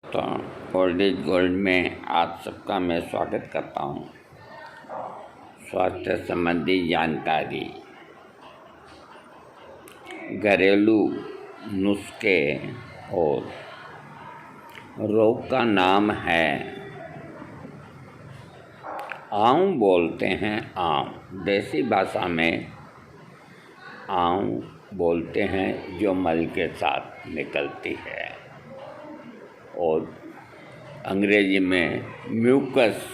तो old is gold में आप सबका मैं स्वागत करता हूँ। स्वास्थ्य संबंधी जानकारी, घरेलू नुस्खे और रोग का नाम है आंव। बोलते हैं आंव, देसी भाषा में आंव बोलते हैं जो मल के साथ निकलती है, और अंग्रेजी में म्यूकस।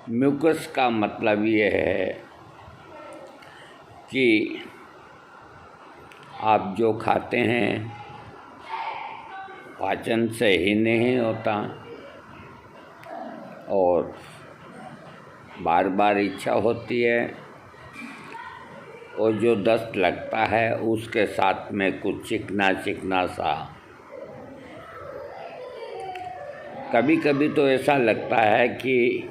म्यूकस का मतलब ये है कि आप जो खाते हैं पाचन सही नहीं होता और बार बार इच्छा होती है, और जो दस्त लगता है उसके साथ में कुछ चिकना चिकना सा, कभी कभी तो ऐसा लगता है कि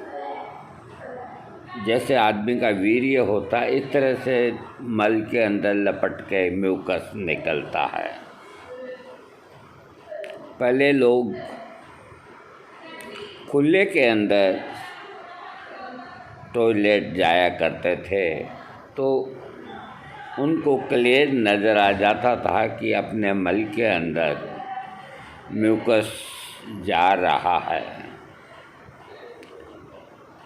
जैसे आदमी का वीर्य होता है, इस तरह से मल के अंदर लपट के म्यूकस निकलता है। पहले लोग खुले के अंदर टॉयलेट जाया करते थे तो उनको क्लियर नज़र आ जाता था कि अपने मल के अंदर म्यूकस जा रहा है।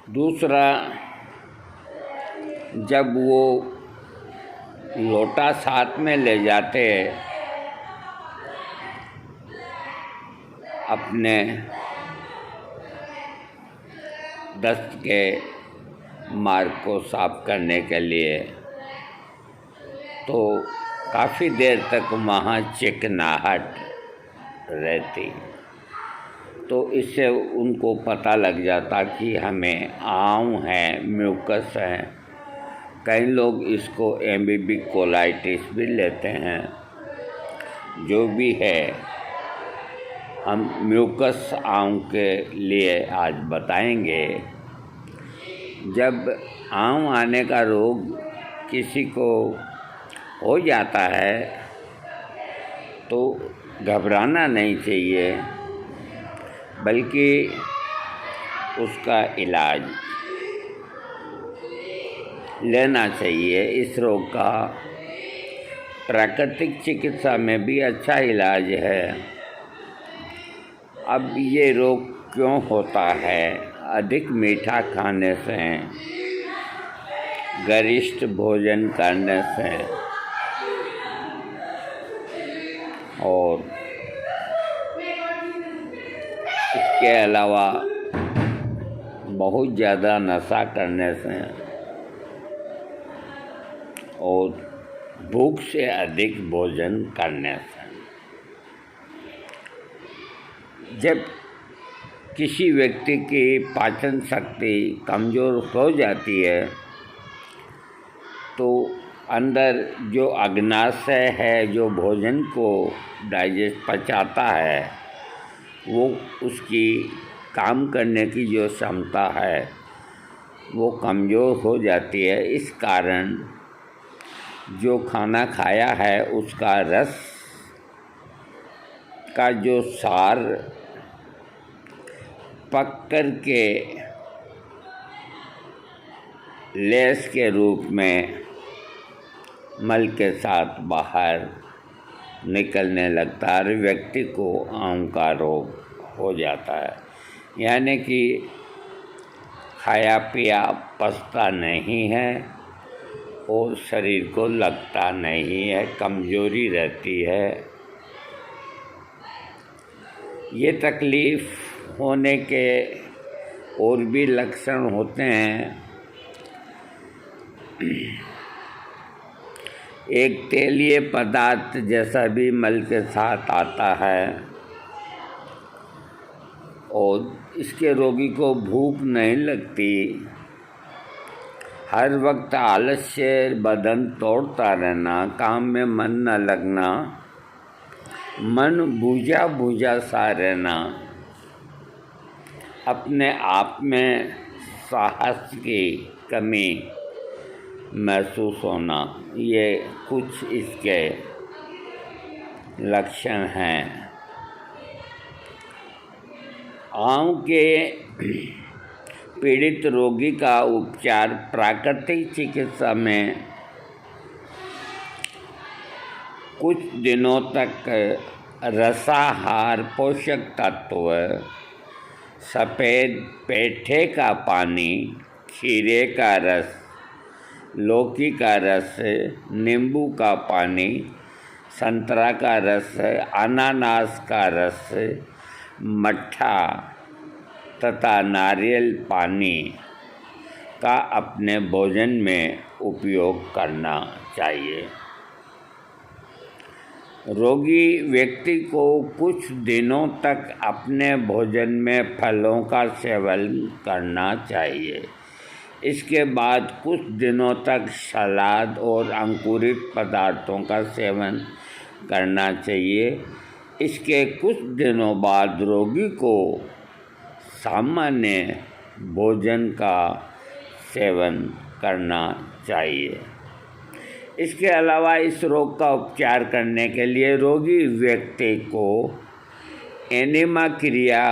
दूसरा, जब वो लोटा साथ में ले जाते अपने दस्त के मार्ग को साफ करने के लिए, तो काफ़ी देर तक वहाँ चिकनाहट रहती, तो इससे उनको पता लग जाता कि हमें आंव है, म्यूकस है। कई लोग इसको एमीबिक कोलाइटिस भी लेते हैं। जो भी है, हम म्यूकस आंव के लिए आज बताएंगे। जब आंव आने का रोग किसी को हो जाता है तो घबराना नहीं चाहिए, बल्कि उसका इलाज लेना चाहिए। इस रोग का प्राकृतिक चिकित्सा में भी अच्छा इलाज है। अब ये रोग क्यों होता है? अधिक मीठा खाने से, गरिष्ठ भोजन करने से, और इसके अलावा बहुत ज़्यादा नशा करने से, और भूख से अधिक भोजन करने से। जब किसी व्यक्ति की पाचन शक्ति कमज़ोर हो जाती है तो अंदर जो अग्नाशय है, जो भोजन को डाइजेस्ट पचाता है, वो उसकी काम करने की जो क्षमता है वो कमज़ोर हो जाती है। इस कारण जो खाना खाया है उसका रस का जो सार पक कर के लेस के रूप में मल के साथ बाहर निकलने लगता है, व्यक्ति को आंव का रोग हो जाता है। यानी कि खाया पिया पचता नहीं है और शरीर को लगता नहीं है, कमज़ोरी रहती है। ये तकलीफ़ होने के और भी लक्षण होते हैं। एक तेलीय पदार्थ जैसा भी मल के साथ आता है, और इसके रोगी को भूख नहीं लगती। हर वक्त आलस्य, बदन तोड़ता रहना, काम में मन न लगना, मन बूझा बूझा सा रहना, अपने आप में साहस की कमी महसूस होना, ये कुछ इसके लक्षण हैं। आंव के पीड़ित रोगी का उपचार प्राकृतिक चिकित्सा में कुछ दिनों तक रसाहार, पोषक तत्व, सफ़ेद पेठे का पानी, खीरे का रस, लौकी का रस, नींबू का पानी, संतरा का रस, अनानास का रस, मट्ठा तथा नारियल पानी का अपने भोजन में उपयोग करना चाहिए। रोगी व्यक्ति को कुछ दिनों तक अपने भोजन में फलों का सेवन करना चाहिए। इसके बाद कुछ दिनों तक सलाद और अंकुरित पदार्थों का सेवन करना चाहिए। इसके कुछ दिनों बाद रोगी को सामान्य भोजन का सेवन करना चाहिए। इसके अलावा इस रोग का उपचार करने के लिए रोगी व्यक्ति को एनेमा क्रिया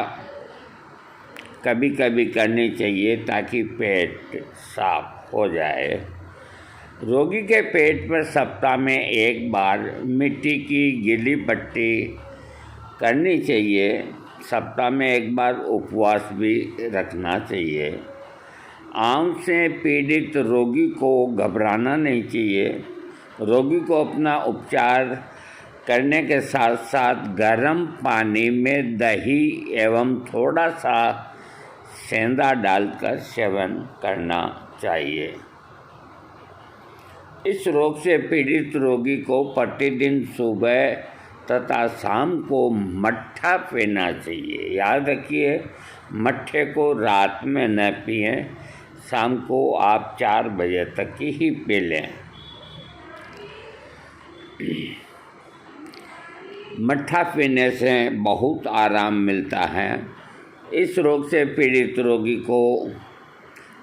कभी कभी करनी चाहिए ताकि पेट साफ हो जाए। रोगी के पेट पर सप्ताह में एक बार मिट्टी की गीली पट्टी करनी चाहिए। सप्ताह में एक बार उपवास भी रखना चाहिए। आंव से पीड़ित रोगी को घबराना नहीं चाहिए। रोगी को अपना उपचार करने के साथ साथ गर्म पानी में दही एवं थोड़ा सा सेंधा डालकर सेवन करना चाहिए। इस रोग से पीड़ित रोगी को प्रतिदिन सुबह तथा शाम को मट्ठा पीना चाहिए। याद रखिए, मट्ठे को रात में न पिएं, शाम को आप 4 बजे तक ही पी लें। मट्ठा पीने से बहुत आराम मिलता है। इस रोग से पीड़ित रोगी को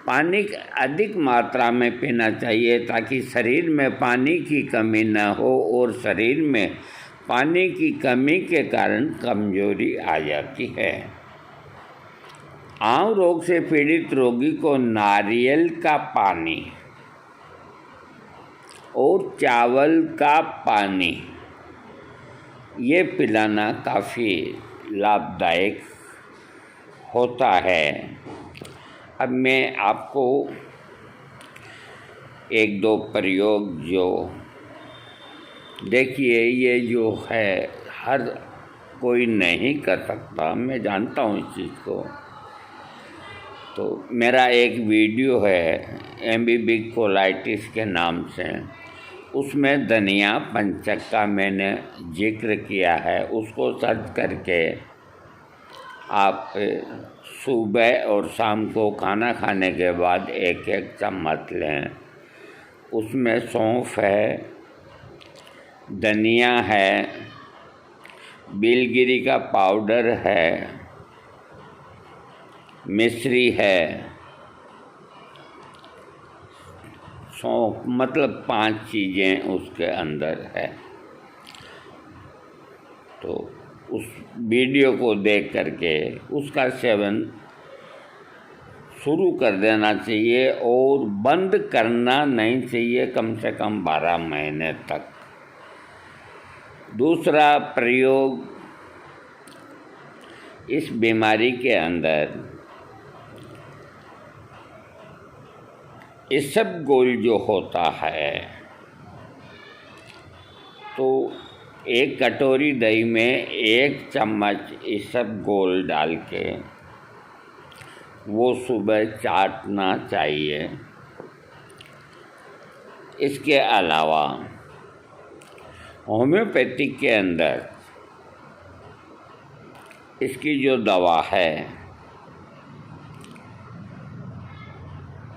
पानी अधिक मात्रा में पीना चाहिए ताकि शरीर में पानी की कमी न हो, और शरीर में पानी की कमी के कारण कमजोरी आ जाती है। आंव रोग से पीड़ित रोगी को नारियल का पानी और चावल का पानी ये पिलाना काफ़ी लाभदायक होता है। अब मैं आपको 1-2 प्रयोग जो देखिए, ये जो है हर कोई नहीं कर सकता, मैं जानता हूँ इस चीज़ को। तो मेरा एक वीडियो है एमबीबी कोलाइटिस के नाम से, उसमें धनिया पंचक का मैंने जिक्र किया है। उसको सर्च करके आप सुबह और शाम को खाना खाने के बाद 1-1 चम्मच लें। उसमें सौंफ है, धनिया है, बिलगिरी का पाउडर है, मिश्री है, सौंफ, मतलब 5 चीज़ें उसके अंदर है। तो उस वीडियो को देख करके उसका सेवन शुरू कर देना चाहिए और बंद करना नहीं चाहिए कम से कम 12 महीने तक। दूसरा प्रयोग, इस बीमारी के अंदर इसबगोल जो होता है, तो 1 कटोरी दही में 1 चम्मच इसबगोल डाल के वो सुबह चाटना चाहिए। इसके अलावा होम्योपैथिक के अंदर इसकी जो दवा है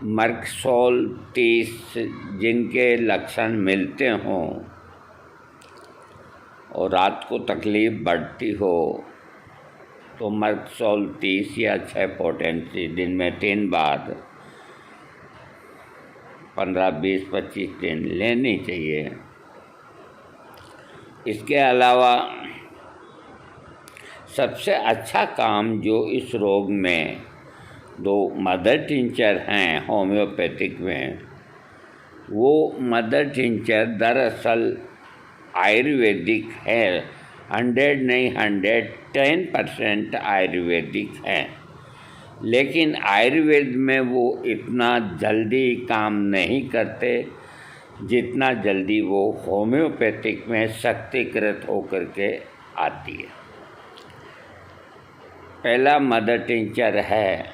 मर्कसोल 30, जिनके लक्षण मिलते हों और रात को तकलीफ़ बढ़ती हो, तो मर्कसोल 30 या 6 पोटेंसी दिन में 3 बार 15, 20, 25 दिन लेनी चाहिए। इसके अलावा सबसे अच्छा काम जो इस रोग में दो मदर टिंचर हैं होम्योपैथिक में, वो मदर टिंचर दरअसल आयुर्वेदिक है। 100 नहीं 110% आयुर्वेदिक है, लेकिन आयुर्वेद में वो इतना जल्दी काम नहीं करते जितना जल्दी वो होम्योपैथिक में शक्तिकृत होकर के आती है। पहला मदर टिंचर है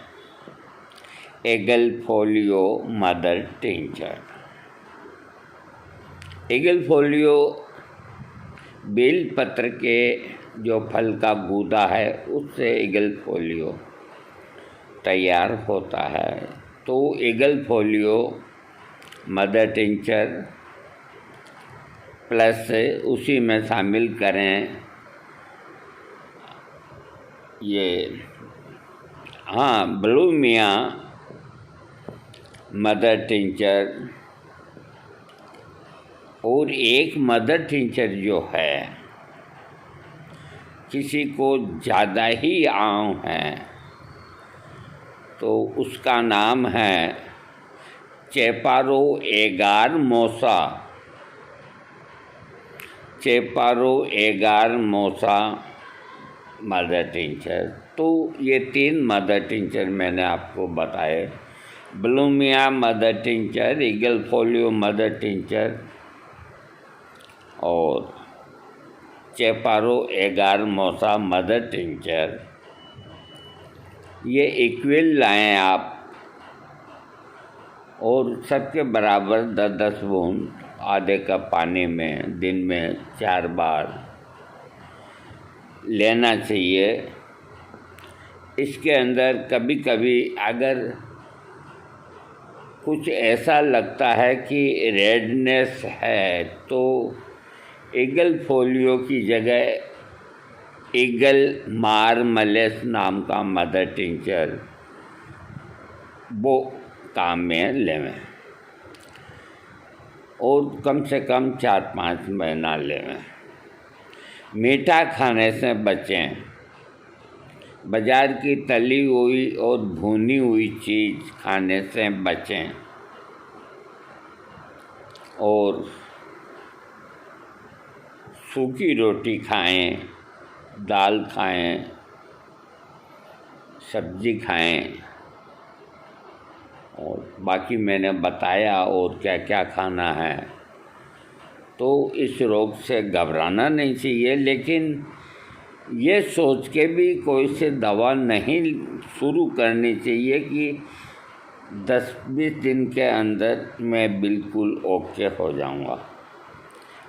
aegle folio mother tincture. Aegle folio बेल पत्र के जो फल का गूदा है उससे एगल फोलियो तैयार होता है। तो eagle folio mother tincture plus उसी में शामिल करें ये ब्लूमिया मदर टिंचर, और एक मदर टिंचर जो है किसी को ज़्यादा ही आम है तो उसका नाम है चेपारो एगार मोसा। चेपारो एगार मोसा मदर टिंचर। तो ये 3 मदर टिंचर मैंने आपको बताए, Blumea mother tincture, Aegle folia mother tincture और चेपारो एगार मोसा मदर टिंचर। ये इक्विल लाएं आप और सबके बराबर 10-10 बूंद आधे कप पानी में दिन में 4 बार लेना चाहिए। इसके अंदर कभी कभी अगर कुछ ऐसा लगता है कि रेडनेस है तो ईगल फोलियो की जगह ईगल मार्मलेस नाम का मदर टिंचर वो काम में लेवें और कम से कम 4-5 महीना लेवें। मीठा खाने से बचें। बाज़ार की तली हुई और भुनी हुई चीज़ खाने से बचें और सूखी रोटी खाएं, दाल खाएं, सब्जी खाएं और बाकी मैंने बताया और क्या क्या खाना है। तो इस रोग से घबराना नहीं चाहिए, लेकिन ये सोच के भी कोई से दवा नहीं शुरू करनी चाहिए कि 10-20 दिन के अंदर मैं बिल्कुल ओके हो जाऊंगा।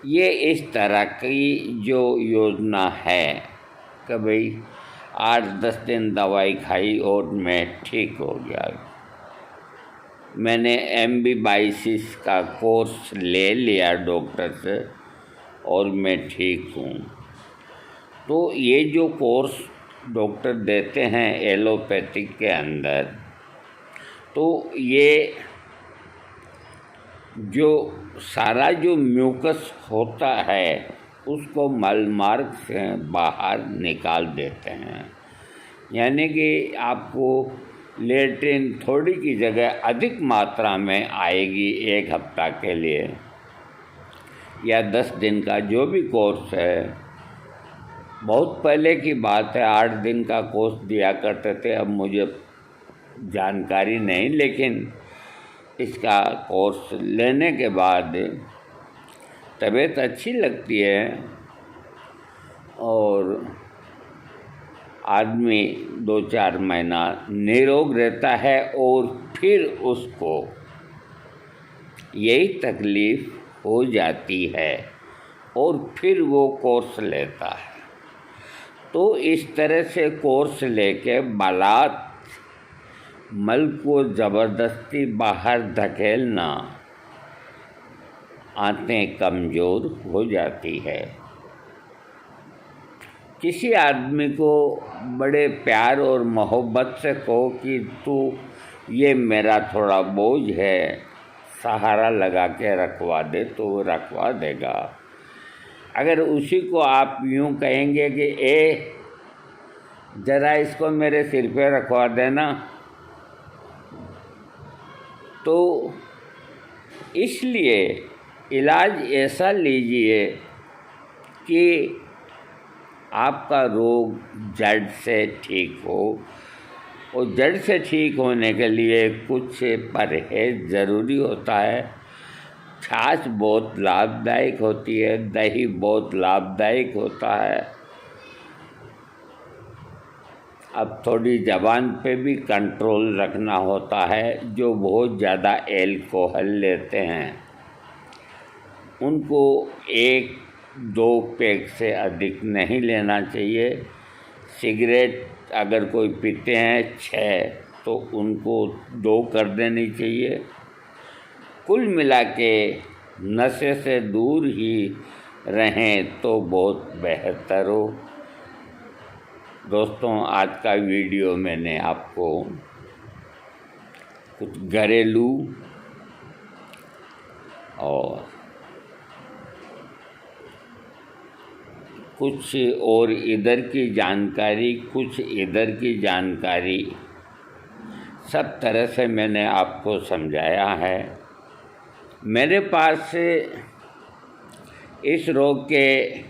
ये इस तरह की जो योजना है कि भाई 8-10 दिन दवाई खाई और मैं ठीक हो गया, मैंने एमबीबाइसिस का कोर्स ले लिया डॉक्टर से और मैं ठीक हूँ। तो ये जो कोर्स डॉक्टर देते हैं एलोपैथिक के अंदर, तो ये जो सारा जो म्यूकस होता है उसको मलमार्ग से बाहर निकाल देते हैं। यानी कि आपको लेट्रिन थोड़ी की जगह अधिक मात्रा में आएगी 1 हफ्ता के लिए या 10 दिन का जो भी कोर्स है। बहुत पहले की बात है, 8 दिन का कोर्स दिया करते थे, अब मुझे जानकारी नहीं, लेकिन इसका कोर्स लेने के बाद तबीयत अच्छी लगती है और आदमी 2-4 महीना निरोग रहता है और फिर उसको यही तकलीफ़ हो जाती है और फिर वो कोर्स लेता है। तो इस तरह से कोर्स लेके बालात मल को ज़बरदस्ती बाहर धकेलना आंतें कमज़ोर हो जाती है। किसी आदमी को बड़े प्यार और मोहब्बत से कहो कि तू ये मेरा थोड़ा बोझ है, सहारा लगा के रखवा दे, तो वो रखवा देगा। अगर उसी को आप यूँ कहेंगे कि ज़रा इसको मेरे सिर पे रखवा देना। तो इसलिए इलाज ऐसा लीजिए कि आपका रोग जड़ से ठीक हो, और जड़ से ठीक होने के लिए कुछ परहेज ज़रूरी होता है। छाछ बहुत लाभदायक होती है, दही बहुत लाभदायक होता है। अब थोड़ी ज़बान पे भी कंट्रोल रखना होता है। जो बहुत ज़्यादा एल्कोहल लेते हैं उनको 1-2 पैक से अधिक नहीं लेना चाहिए। सिगरेट अगर कोई पीते हैं 6 तो उनको 2 कर देनी चाहिए। कुल मिला के नशे से दूर ही रहें तो बहुत बेहतर हो। दोस्तों, आज का वीडियो मैंने आपको कुछ घरेलू और कुछ और इधर की जानकारी, कुछ इधर की जानकारी, सब तरह से मैंने आपको समझाया है। मेरे पास इस रोग के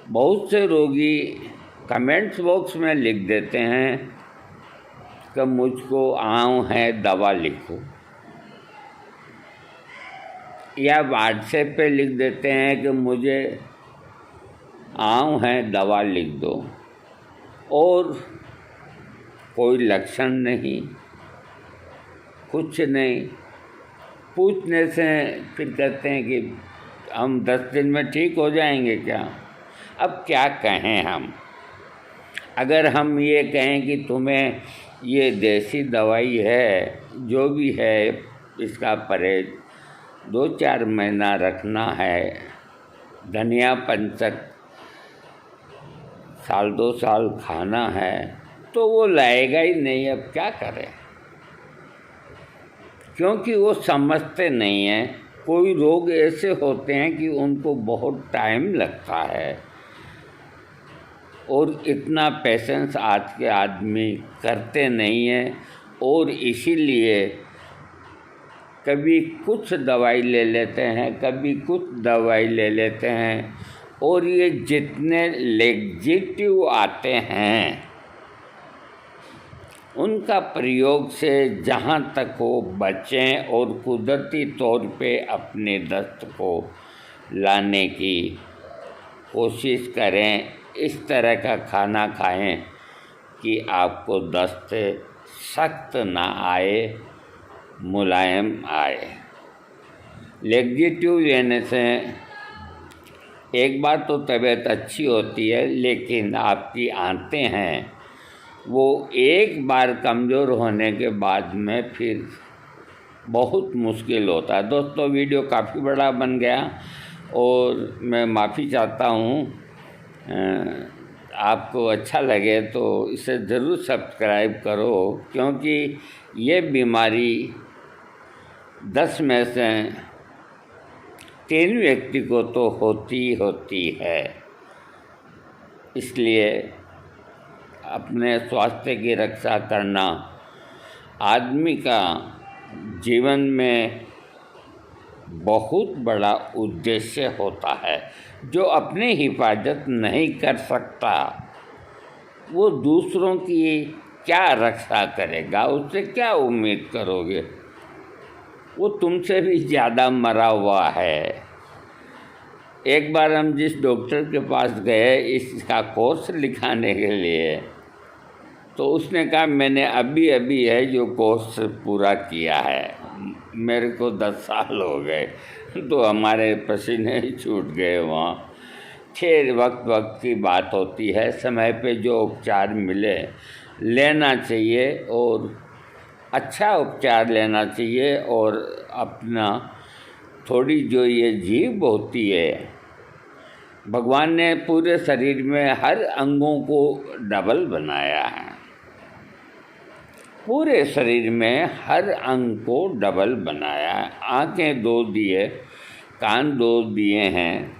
बहुत से रोगी कमेंट्स बॉक्स में लिख देते हैं कि मुझको आऊँ है, दवा लिखो, या व्हाट्सएप पे लिख देते हैं कि मुझे आऊँ है, दवा लिख दो, और कोई लक्षण नहीं, कुछ नहीं। पूछने से फिर कहते हैं कि हम 10 दिन में ठीक हो जाएंगे क्या। अब क्या कहें हम। अगर हम ये कहें कि तुम्हें ये देसी दवाई है, जो भी है, इसका परहेज 2-4 महीना रखना है, धनिया पंचक 1-2 साल खाना है, तो वो लाएगा ही नहीं। अब क्या करें, क्योंकि वो समझते नहीं हैं। कोई रोग ऐसे होते हैं कि उनको बहुत टाइम लगता है, और इतना पेशेंस आज के आदमी करते नहीं हैं, और इसीलिए कभी कुछ दवाई ले लेते हैं, कभी कुछ दवाई ले लेते हैं, और ये जितने लेग्जिटिव आते हैं उनका प्रयोग से जहाँ तक हो बचें, और कुदरती तौर पे अपने दस्त को लाने की कोशिश करें। इस तरह का खाना खाएं कि आपको दस्त सख्त ना आए, मुलायम आए। लेग्जिटिव लेने से एक बार तो तबीयत अच्छी होती है, लेकिन आपकी आंतें हैं वो एक बार कमज़ोर होने के बाद में फिर बहुत मुश्किल होता है। दोस्तों, वीडियो काफ़ी बड़ा बन गया और मैं माफ़ी चाहता हूँ। आपको अच्छा लगे तो इसे ज़रूर सब्सक्राइब करो, क्योंकि ये बीमारी 10 में से 3 व्यक्ति को तो होती है। इसलिए अपने स्वास्थ्य की रक्षा करना आदमी का जीवन में बहुत बड़ा उद्देश्य होता है। जो अपनी हिफाजत नहीं कर सकता वो दूसरों की क्या रक्षा करेगा, उससे क्या उम्मीद करोगे। वो तुमसे भी ज़्यादा मरा हुआ है। एक बार हम जिस डॉक्टर के पास गए इसका कोर्स लिखाने के लिए, तो उसने कहा मैंने अभी है जो कोर्स पूरा किया है, मेरे को 10 साल हो गए। तो हमारे पसीने ही छूट गए वहाँ। खैर, वक्त की बात होती है। समय पे जो उपचार मिले लेना चाहिए, और अच्छा उपचार लेना चाहिए। और अपना थोड़ी जो ये जीभ होती है, भगवान ने पूरे शरीर में हर अंगों को डबल बनाया है। पूरे शरीर में हर अंग को डबल बनाया है। आँखें 2 दिए, कान 2 दिए हैं,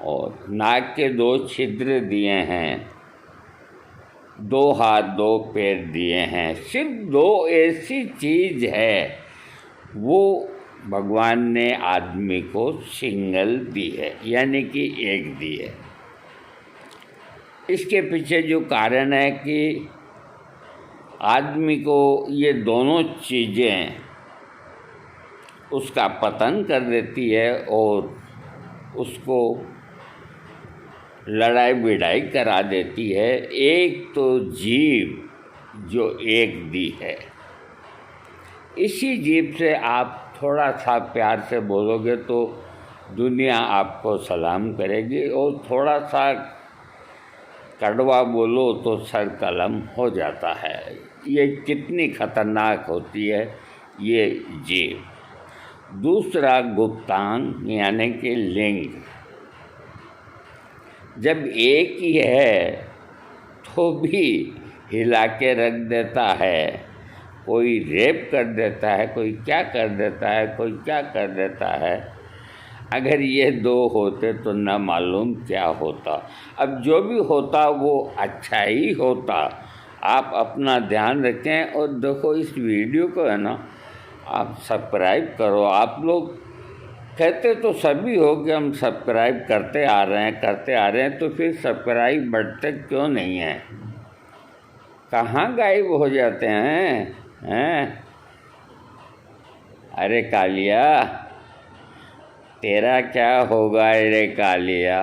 और नाक के 2 छिद्र दिए हैं, दो हाथ दो पैर दिए हैं। सिर्फ दो ऐसी चीज़ है वो भगवान ने आदमी को सिंगल दी है, यानी कि एक दी है। इसके पीछे जो कारण है कि आदमी को ये दोनों चीज़ें उसका पतन कर देती है और उसको लड़ाई भिड़ाई करा देती है। एक तो जीव जो एक दी है, इसी जीव से आप थोड़ा सा प्यार से बोलोगे तो दुनिया आपको सलाम करेगी, और थोड़ा सा कड़वा बोलो तो सर कलम हो जाता है। ये कितनी खतरनाक होती है ये जीव। दूसरा गुप्तांग यानी कि लिंग, जब एक ही है तो भी हिला के रख देता है, कोई रेप कर देता है, कोई क्या कर देता है, कोई क्या कर देता है। अगर ये दो होते तो न मालूम क्या होता। अब जो भी होता वो अच्छा ही होता। आप अपना ध्यान रखें और देखो इस वीडियो को है ना, आप सब्सक्राइब करो। आप लोग कहते तो सभी हो कि हम सब्सक्राइब करते आ रहे हैं, तो फिर सब्सक्राइब बढ़ते क्यों नहीं हैं? कहाँ गायब हो जाते हैं? अरे कालिया, तेरा क्या होगा रे कालिया।